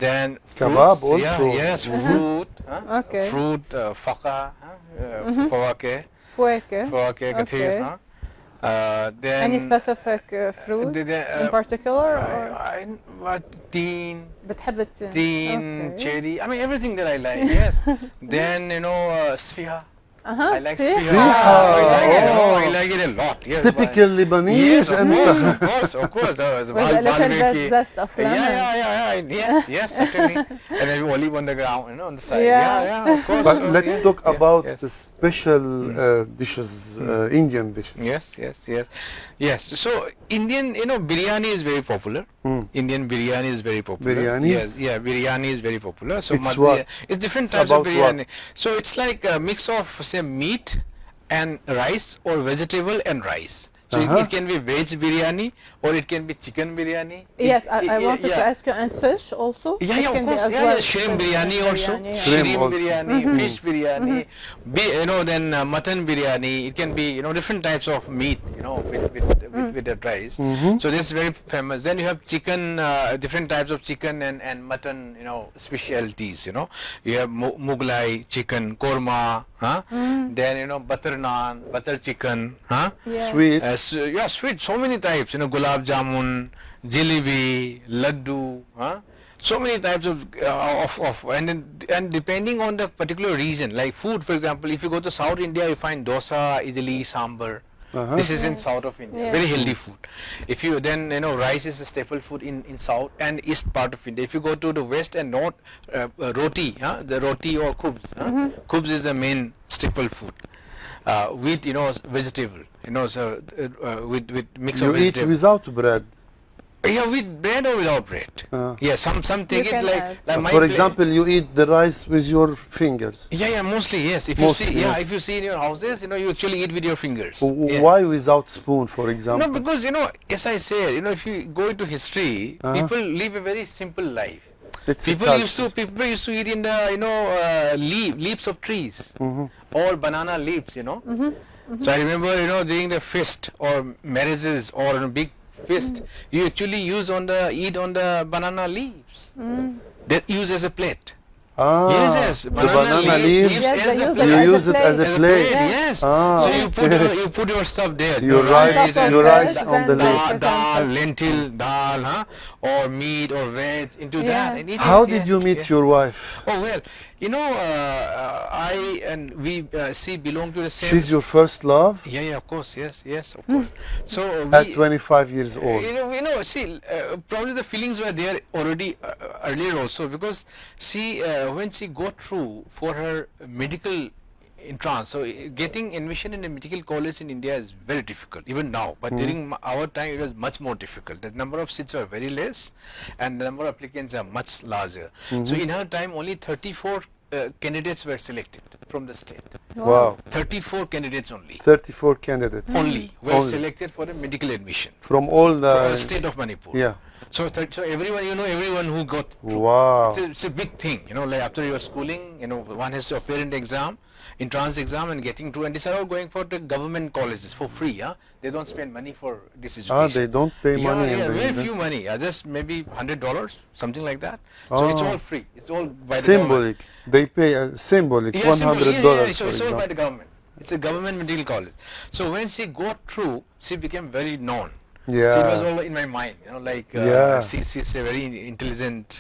Then Kebab fruits, also. Yeah, yes, fruit, huh? Okay. Fruit, faka, fawake, فواكه. fawake kathir, Okay. huh? Then Any specific fruit in particular? Or what teen, بتحب التين؟ Okay. cherry. I mean everything that I like. Yes. Then you know, sfiha. I like Sfiha. I like it. Oh. I like it a lot. Yes. Typical Lebanese. Yes, of and course, of course. With a little bit zest of lemon. Yes, certainly. And then olive on the ground, you know, on the side. Yeah. Yeah, of course. But So, let's yeah, talk yeah, about yes. the special dishes, Indian dishes. Yes. So Indian, you know, biryani is very popular. Indian biryani is very popular. Biryanis? Yes, yeah, biryani is very popular. So It's what? it's different It's types of about biryani. So it's like a mix of say meat and rice or vegetable and rice. So it can be veg biryani or it can be chicken biryani. Yes, I wanted to ask you, and fish also? Yeah, It of can be course. as Yeah, well. shrimp biryani also. Biryani, yeah. Shrimp Shrimp also. biryani, fish biryani, you know, then mutton biryani. It can be, you know, different types of meat, you know, with the rice. So this is very famous. Then you have chicken, different types of chicken and mutton, you know, specialties, you know. You have Mughlai chicken, korma, huh? Then, you know, butter naan, butter chicken, huh? Yeah. Sweet. Yeah, sweet, so many types, you know, gulab jamun, jalebi, laddu, huh? So many types of and depending on the particular region, like food, for example, if you go to South India, you find dosa, idli, sambar. This is in South of India, Yeah. very healthy food. If you then, you know, rice is a staple food in South and East part of India. If you go to the West and North, roti, the roti or khubz. Khubz is the main staple food. With, you know, vegetable, you know, so with mix You of eat vegetable. without bread. Yeah, with bread or without bread. Yeah, some take You it can like have. my For pla- example, you eat the rice with your fingers. Yeah, mostly yes. If you Mostly, see, yes. if you see in your houses, you know, you actually eat with your fingers. Yeah. Why without spoon, for No, example? because, you know, as I said, you know, if you go into history, people live a very simple life. It's a People culture. used to eat in the, you know, leaves of trees or banana leaves, you know. So I remember, you know, during the feast or marriages or a big feast, you actually eat on the banana leaves. They use as a plate. Yes, The banana leaves. Yes, as they a use plate. You as a use it as a As a plate. plate, Yeah. yes. Ah, So okay. you put your stuff there. Your rice, and your veg rice on the and leaf. dal. dal, lentil, dal, huh? Or meat or veg into Yeah. that. And eat How it, did yeah, you meet yeah. your wife? Oh well, you know, I and we belong to the same. She's your first love Yeah, of course, yes, of course. So at 25 years old. you know, see, probably the feelings were there already earlier also, because see, when she got through for her medical entrance, so getting admission in a medical college in India is very difficult even now, but during our time it was much more difficult. The number of seats were very less and the number of applicants are much larger. So in her time only 34 candidates were selected from the state. Wow. 34 candidates only. 34 candidates. Only were Only. selected for a medical admission From all from the the... state of Manipur. Yeah. So everyone, you know, everyone who got through. Wow. It's a big thing, you know, like after your schooling, you know, one has to appear in the exam, entrance exam, and getting through. And these are all going for the government colleges for free. They don't spend money for this education. They don't pay money in Yeah, the very few university. money. Just maybe $100, something like that. So it's all free. It's all by the Symbolic. They pay symbolic, yeah, $100 symbol. Yeah, for so it's all by example. the government. It's a government medical college. So when she got through, she became very known. So it was Yeah. all in my mind, you know, like Yeah. she's a very intelligent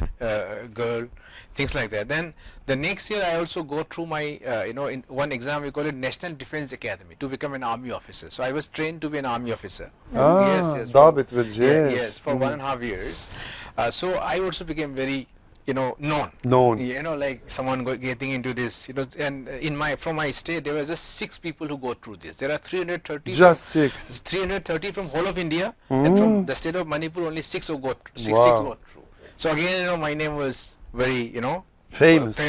girl, things like that. Then the next year I also go through my, you know, in one exam we call it National Defense Academy to become an army officer. So I was trained to be an army officer. Yes. ضابط بالجيش. Yes, for 1.5 years. So I also became very, you know, Known. You know, like someone getting into this, you know, and from my state there were just 6 people who go through this. There are 330. Just 6. 330 from whole of India, and from the state of Manipur only 6 who got Wow. got through. So again, you know, my name was very, you know, Famous.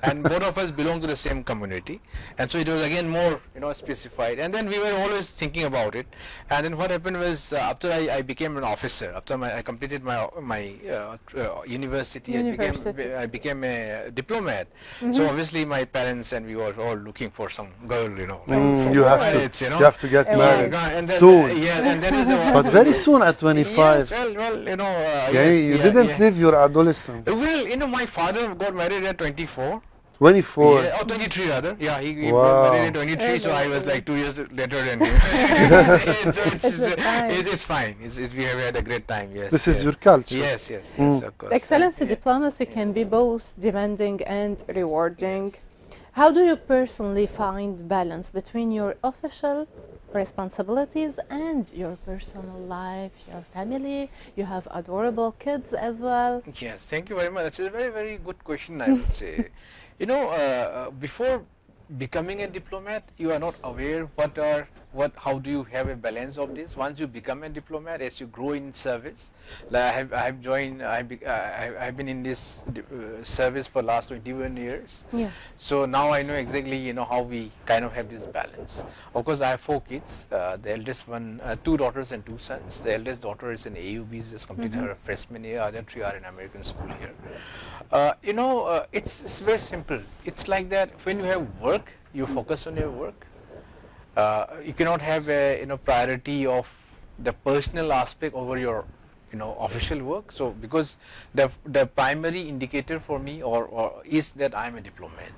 And both of us belong to the same community, and so it was again more specified. And then we were always thinking about it. And then what happened was after I became an officer, after I completed my university, I became a diplomat. So obviously my parents and we were all looking for some girl, You have to get married and then, soon. Yeah, and that is But very soon at 25. Yes, well, You didn't live your adolescence. Well, my father got married at 24. 24. Yeah, or 23 rather. Yeah, he Wow. got married at 23, so I was like 2 years later than him. It's fine. We have had a great time, yes. This is your culture. Yes, of course. Excellency diplomacy can be both demanding and rewarding. How do you personally find balance between your official responsibilities and your personal life, your family? You have adorable kids as well. Yes, thank you very much. That's a very, very good question, I would say. Before becoming a diplomat, you are not aware how do you have a balance of this. Once you become a diplomat, as you grow in service, like I've been in this service for last 21 years. Yeah. So now I know exactly how we kind of have this balance. Of course, I have 4 kids. The eldest one, 2 daughters and 2 sons. The eldest daughter is in AUB, just completed her freshman year. Other 3 are in American school here. It's very simple. It's like that. When you have work, you focus on your work. You cannot have a priority of the personal aspect over your official work. So because the primary indicator for me or is that I'm a diplomat.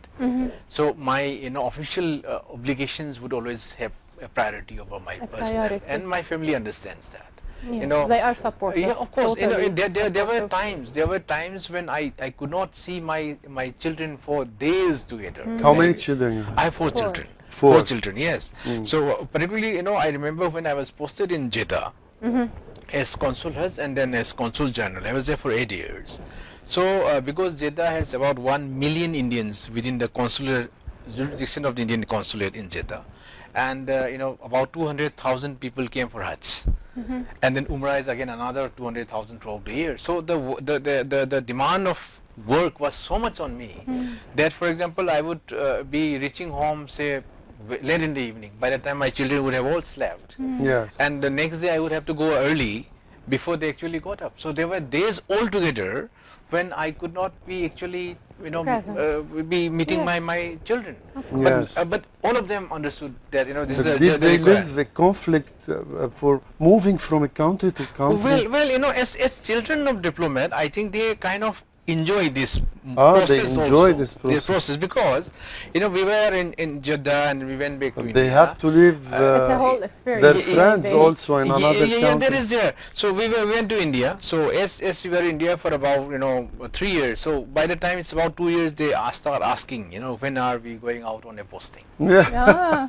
So my official obligations would always have a priority over my personal, and my family understands that. Yeah, they are supportive. Yeah, of course. Totally There were times when I could not see my children for days together. How many children you have? I have 4 children. 4 children, yes. So particularly, I remember when I was posted in Jeddah as consul Hajj and then as consul general. I was there for 8 years. So because Jeddah has about 1 million Indians within the consular jurisdiction of the Indian consulate in Jeddah, and about 200,000 people came for Hajj. And then Umrah is again another 200,000 throughout the year. So the demand of work was so much on me that, for example, I would be reaching home, say, late in the evening. By the time my children would have all slept. Yes. And the next day I would have to go early before they actually got up. So there were days altogether when I could not be actually be meeting my children. Yes. But all of them understood that this is Did they live the conflict for moving from a country to country? Well, as children of diplomat, I think they kind of enjoy this process. They enjoy this process. Because we were in Jeddah and we went back to India. They have to live it's a whole experience. their friends also in another country. Yeah, that is there. So we went to India. So as we were in India for about 3 years. So by the time it's about 2 years, they start asking, when are we going out on a posting? Yeah.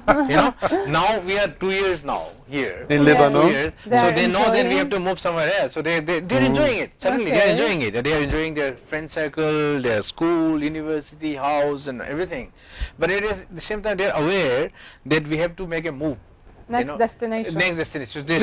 Now we are 2 years now here In Lebanon. 2 years. So they know that we have to move somewhere else. So they're enjoying it. Suddenly they're enjoying it. They are enjoying their friend circle, their school, university, house, and everything. But at the same time, they're aware that we have to make a move. Next destination. Next destination. So they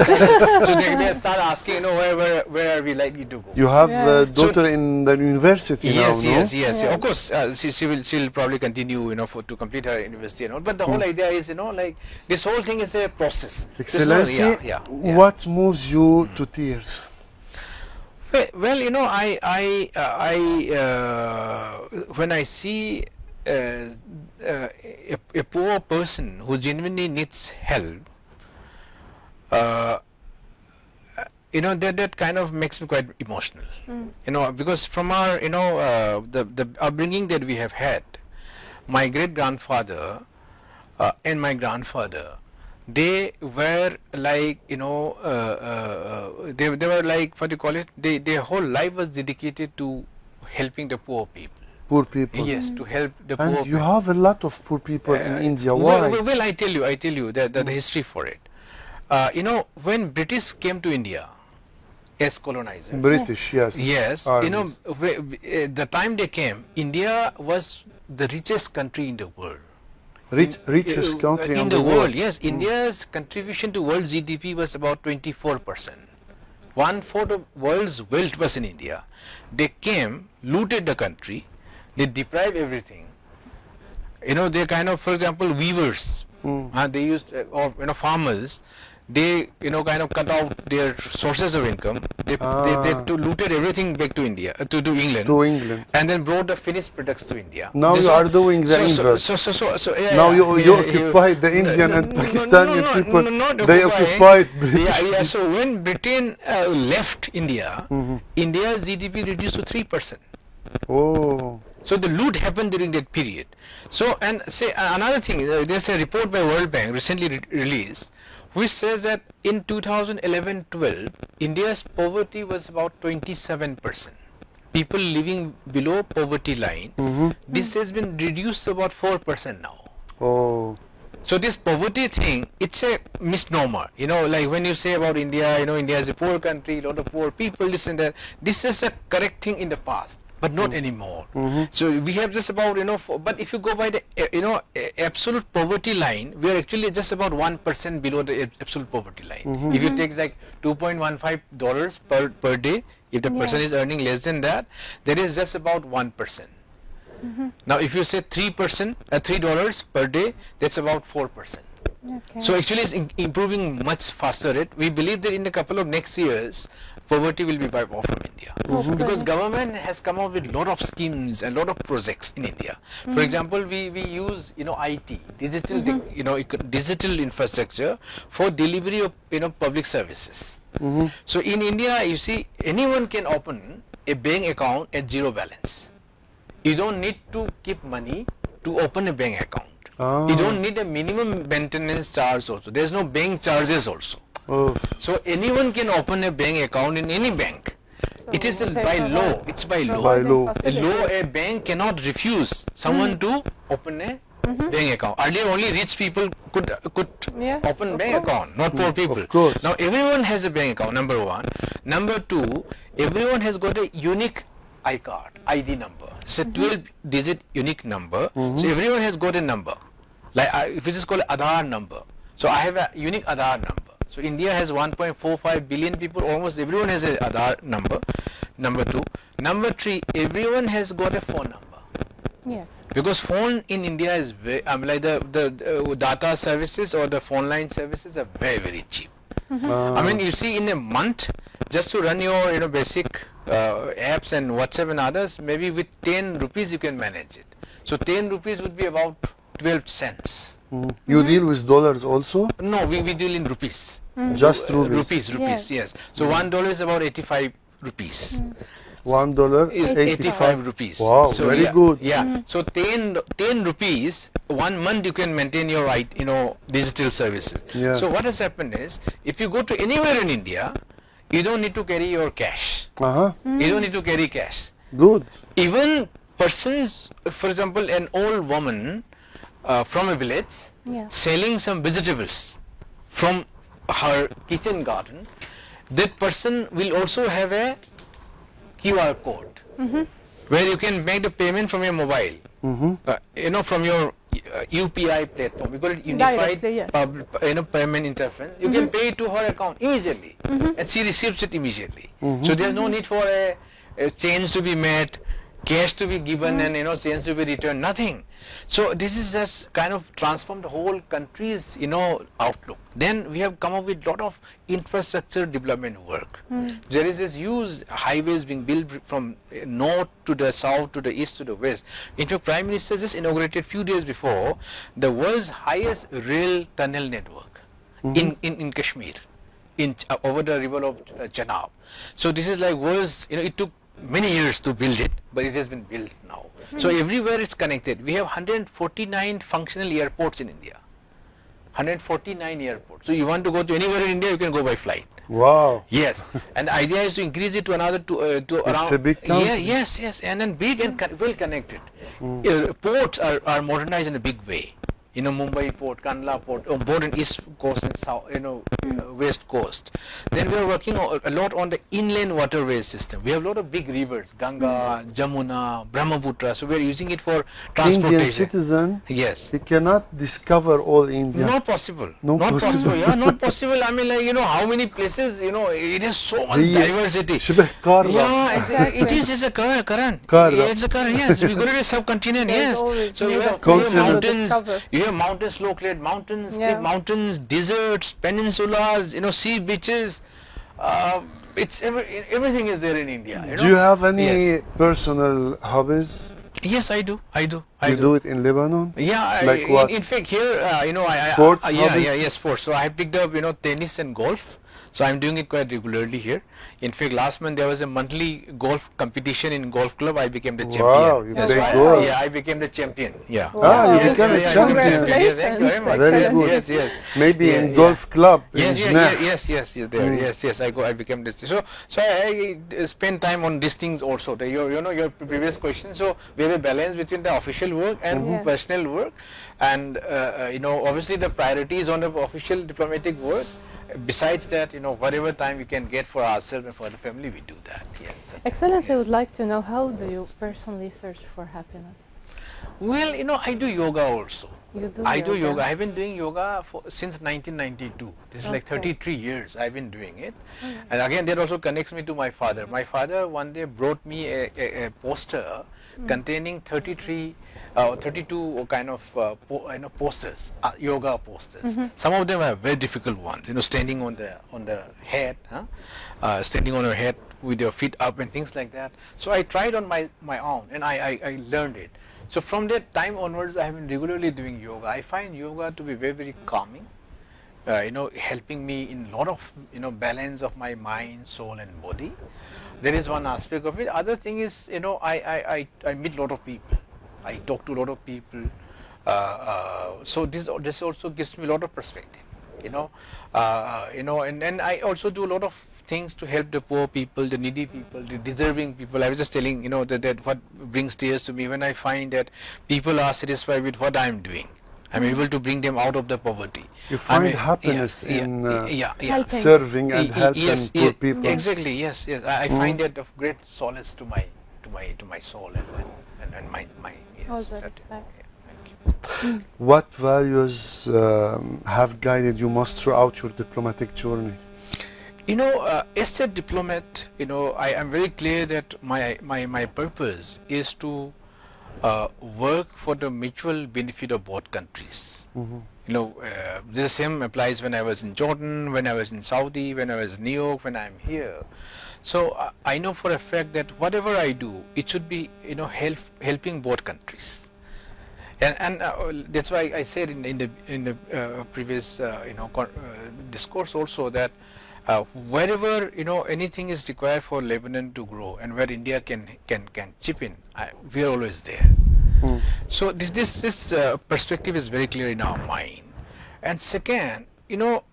start asking, where are we likely to go? You have a daughter in the university now, no? Yes. Of course, she will probably continue, to complete her university and all. But the whole idea is, like this whole thing is a process. Excellency, what moves you to tears? Well, when I see a poor person who genuinely needs help, that kind of makes me quite emotional. Because from our, the upbringing that we have had, my great grandfather and my grandfather, they were like, they were like, what do you call it? Their whole life was dedicated to helping the poor people. Poor people. Yes, to help the poor people. And you have a lot of poor people in India. Why? Well, I tell you the history for it. When British came to India as colonizers. British, yes. Yes, Armies. the time they came, India was the richest country in the world. Richest country in the world. Yes, India's contribution to world GDP was about 24%. 1/4 of world's wealth was in India. They came, looted the country, They deprive everything. You know, they kind of, for example, weavers. They used, or farmers. They kind of cut off their sources of income. They looted everything back to India, to England. To England. And then brought the finished products to India. Now you are doing the inverse. Now you occupied the Indian and Pakistani people. They occupied British. So when Britain left India, India's GDP reduced to 3%. Oh. So the loot happened during that period. So, and say another thing, there's a report by World Bank recently released, which says that in 2011-12, India's poverty was about 27%. People living below poverty line. This has been reduced to about 4% now. Oh. So this poverty thing, it's a misnomer. You know, like when you say about India, India is a poor country, a lot of poor people, this and that. This is a correct thing in the past, but not anymore. So we have just about, but if you go by the, absolute poverty line, we are actually just about 1% below the absolute poverty line. If you take like $2.15 per day, if the person is earning less than that, that is just about 1%. Now if you say $3 per day, that's about 4%. Okay. So actually it's improving much faster rate. We believe that in a couple of next years, poverty will be wiped off from India. Because government has come up with lot of schemes and lot of projects in India. For example, we use IT, digital infrastructure for delivery of public services. So in India, you see, anyone can open a bank account at zero balance. You don't need to keep money to open a bank account. You don't need a minimum maintenance charge also. There's no bank charges also. So anyone can open a bank account in any bank. So It is they by provide- law. It's by law. By law. A law, a bank cannot refuse someone to open a bank account. Earlier, only rich people could Yes, open of bank course. account, not poor people. Of course. Now everyone has a bank account. Number one. Number two, everyone has got a unique ID number. It's a 12-digit unique number. So everyone has got a number. Like if it is called Aadhaar number. So I have a unique Aadhaar number. So India has 1.45 billion people. Almost everyone has a Aadhaar number. Number two. Number three, everyone has got a phone number. Yes. Because phone in India is very, like the data services or the phone line services are very, very cheap. I mean, you see, in a month, just to run your basic apps and WhatsApp and others, maybe with 10 rupees you can manage it. So 10 rupees would be about 12 cents. You deal with dollars also? No, we deal in rupees. Just rupees. Rupees, Yes. yes. So $1 is about 85 rupees. $1 Is 85 rupees. Wow, So very yeah, good. Yeah. So 10 rupees, 1 month you can maintain your digital services. Yeah. So what has happened is, if you go to anywhere in India, you don't need to carry your cash. You don't need to carry cash. Good. Even persons, for example, an old woman from a village Yeah. selling some vegetables from her kitchen garden, that person will also have a QR code where you can make the payment from your mobile, from your UPI platform. We call it Unified Directly, yes. Payment Interface. You can pay to her account immediately, and she receives it immediately. So there's no need for a change to be made, cash to be given, and change to be returned. Nothing. So this is just kind of transformed the whole country's outlook. Then we have come up with lot of infrastructure development work. There is this huge highways being built from north to the south to the east to the west. In fact, Prime Minister just inaugurated few days before the world's highest rail tunnel network in Kashmir, over the river of Chenab. So this is like world's, it took many years to build it, but it has been built now. So everywhere it's connected. We have 149 functional airports in India. 149 airports. So you want to go to anywhere in India, you can go by flight. Wow. Yes, and the idea is to increase it to another to around. a big country. Yeah, yes, and then big and well connected. Ports are modernized in a big way. Mumbai port, Kandla port, both in east coast and south, west coast. Then we are working a lot on the inland waterways system. We have a lot of big rivers, Ganga, Jamuna, Brahmaputra. So we are using it for transportation. Indian citizen, Yes. he cannot discover all India. Not possible. No Not possible. possible. Yeah, not possible. I mean, like, you know, how many places, you know, it has so much هي diversity. شبه قارة. Yeah, Exactly. it is. It's a current. Qara. It's a current. Yes, we go to the subcontinent. There's Yes. always So new you have Continent. mountains. discover. You have mountains, snow-clad mountains, Yeah. steep mountains, deserts, peninsulas. You know, sea beaches. Everything is there in India. You know? Do you have any Yes. personal hobbies? Yes, I do. You do it in Lebanon? Yeah, Like what? in fact here, you know, Sports yeah, hobbies? sports. So I picked up, you know, tennis and golf. So I'm doing it quite regularly here. In fact, last month there was a monthly golf competition in golf club. I became the champion. Wow, you Yes, play I- golf. Yeah, I became the champion. Yeah. Ah, you Wow. became a Yeah, champion. Yes, thank you very much. Very Yes, good. yes, yes. Maybe Yeah, in yeah. golf club in Yes, Jneh. yes, there. Yes, I became this. So I spend time on these things also. Your previous question. So we have a balance between the official work and Yeah. personal work, and you know, obviously the priority is on the official diplomatic work. Besides that, you know, whatever time we can get for ourselves and for the family, we do that. Yes. Excellency, I Yes. would like to know, how do you personally search for happiness? Well, you know, I do yoga also. You do I do yoga. I've been doing yoga since 1992. This is like Okay. 33 years I've been doing it. And again, that also connects me to my father. My father one day brought me a poster containing 32 kind of posters, yoga posters. Some of them are very difficult ones. You know, standing on the head, standing on your head with your feet up and things like that. So I tried on my own, and I learned it. So from that time onwards, I have been regularly doing yoga. I find yoga to be very, very calming. You know, helping me in a lot of, you know, balance of my mind, soul, and body. There is one aspect of it. Other thing is, you know, I meet a lot of people. I talk to a lot of people. So this also gives me a lot of perspective. You know, and I also do a lot of things to help the poor people, the needy people, the deserving people. I was just telling, you know, that what brings tears to me when I find that people are satisfied with what I am doing. I'm able to bring them out of the poverty. You find I mean, happiness yeah, in Helping. serving and helping yes, poor yes, people. exactly. Yes. I find that of great solace to my soul and my yes. All that certainly. respect. Yeah, thank you. What values have guided you most throughout your diplomatic journey? You know, as a diplomat, you know, I am very clear that my purpose is to work for the mutual benefit of both countries. You know, the same applies when I was in Jordan, when I was in Saudi, when I was in New York, when I am here. So I know for a fact that whatever I do, it should be, you know, helping both countries. And that's why I said in the previous discourse also that wherever, you know, anything is required for Lebanon to grow and where India can chip in, we are always there. So this perspective is very clear in our mind. And second, you know,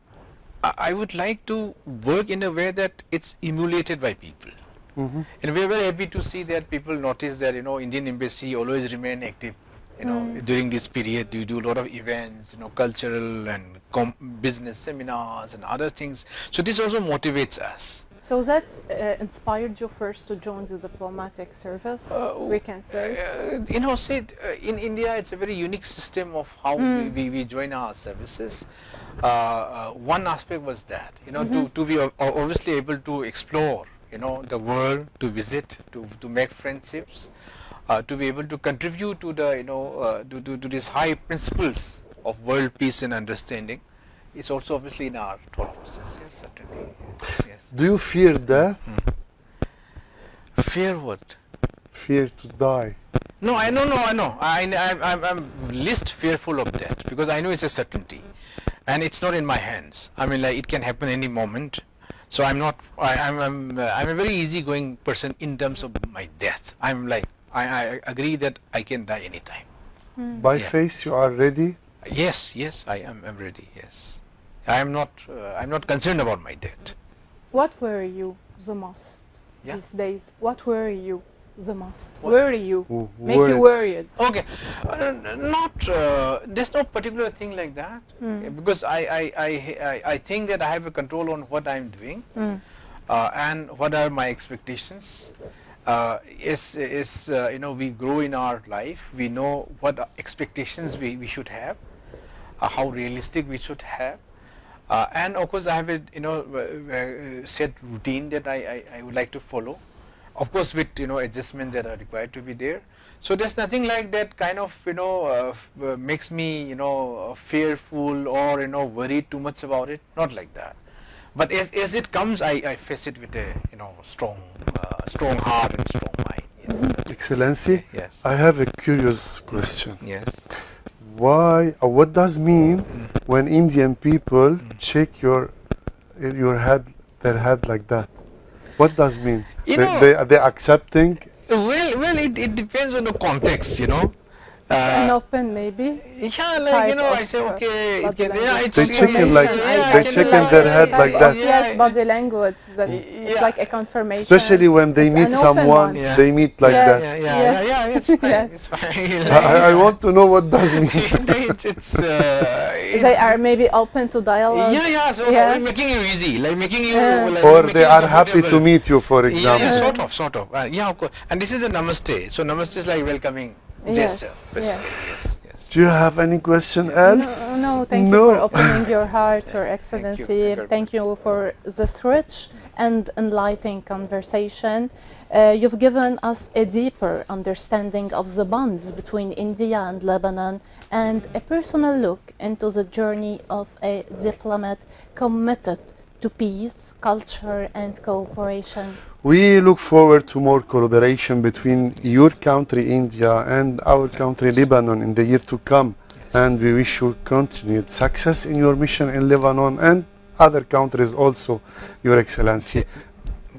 I would like to work in a way that it's emulated by people. And we are very happy to see that people notice that, you know, Indian Embassy always remain active. You know, during this period, you do a lot of events, you know, cultural and business seminars and other things. So this also motivates us. So that inspired you first to join the diplomatic service, we can say? You know, in India, it's a very unique system of how we join our services. One aspect was that, you know, to be obviously able to explore, you know, the world, to visit, to make friendships. To be able to contribute to the, you know, to these high principles of world peace and understanding, it's also obviously in our thought process. Yes, certainly. Yes. Do you fear death? Fear what? Fear to die? No, I know. I'm least fearful of that because I know it's a certainty, and it's not in my hands. I mean, like, it can happen any moment. So I'm not. I'm a very easygoing person in terms of my death. I'm like. I agree that I can die anytime. By Yeah. face you are ready? Yes, I am ready. Yes, I'm not concerned about my death. What worry you the most Yeah. these days? What worry you the most? Worry you, make you Worried. worried. Okay, not there's no particular thing like that because I think that I have a control on what I'm doing and what are my expectations. You know, we grow in our life, we know what expectations we should have, how realistic we should have, and of course I have a set routine that I would like to follow. Of course, with adjustments that are required to be there. So there's nothing like that kind of makes me fearful or worried too much about it. Not like that. But as it comes, I face it with a strong heart and strong mind. Yes. Excellency, Yes. I have a curious question. Yes. Why or what does mean when Indian people shake your head, their head like that? What does mean? They accepting? Well, it depends on the context, And open maybe. Yeah, Type I of, say okay. body language. They shaking like they shaking their head like that. Yes, body language. That it's like a confirmation. Especially when they It's meet an open someone, one. Yeah. they meet like Yes. that. Yeah, it's fine. Yes. It's fine. I want to know what does mean. They are maybe open to dialogue. So Yeah. making you easy, like making you. Yeah. Like Or making they you are happy to comfortable. meet you, for example. Yeah, sort of. Yeah, of course. And this is a namaste. So namaste is like welcoming gesture. Yes. Basically. Yes. Do you have any question else? No, thank you for opening your heart, Your Excellency. Thank you very Thank you for this rich and enlightening conversation. You've given us a deeper understanding of the bonds between India and Lebanon and a personal look into the journey of a diplomat committed to peace, culture, and cooperation. We look forward to more collaboration between your country, India, and our country, Lebanon, in the year to come. And we wish you continued success in your mission in Lebanon and other countries also, Your Excellency.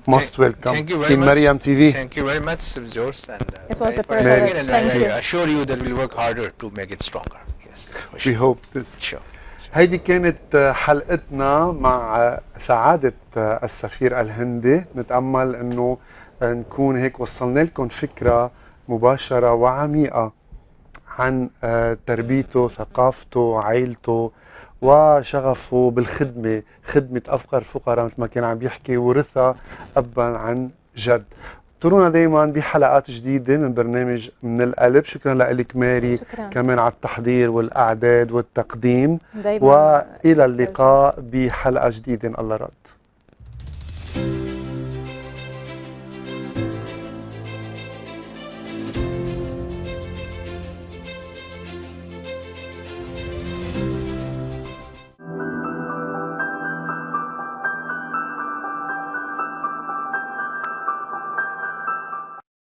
Most welcome Thank you very in much. Mariam TV. Thank you very much, George. And, It was a very privilege. and Thank you. I assure you that we'll work harder to make it stronger. Yes. for We sure. hope this. Sure. هيدي كانت حلقتنا مع سعادة السفير الهندي. نتأمل انه نكون هيك وصلنا لكم فكرة مباشرة وعميقة عن تربيته، ثقافته، عائلته وشغفه بالخدمة، خدمة أفقر الفقراء مثل ما كان عم بيحكي، ورثها أبا عن جد. انطرونا دايما بحلقات جديدة من برنامج من القلب. شكرا لك ماري، شكرا. كمان على التحضير والأعداد والتقديم، دايماً وإلى اللقاء بحلقة جديدة إن الله راد.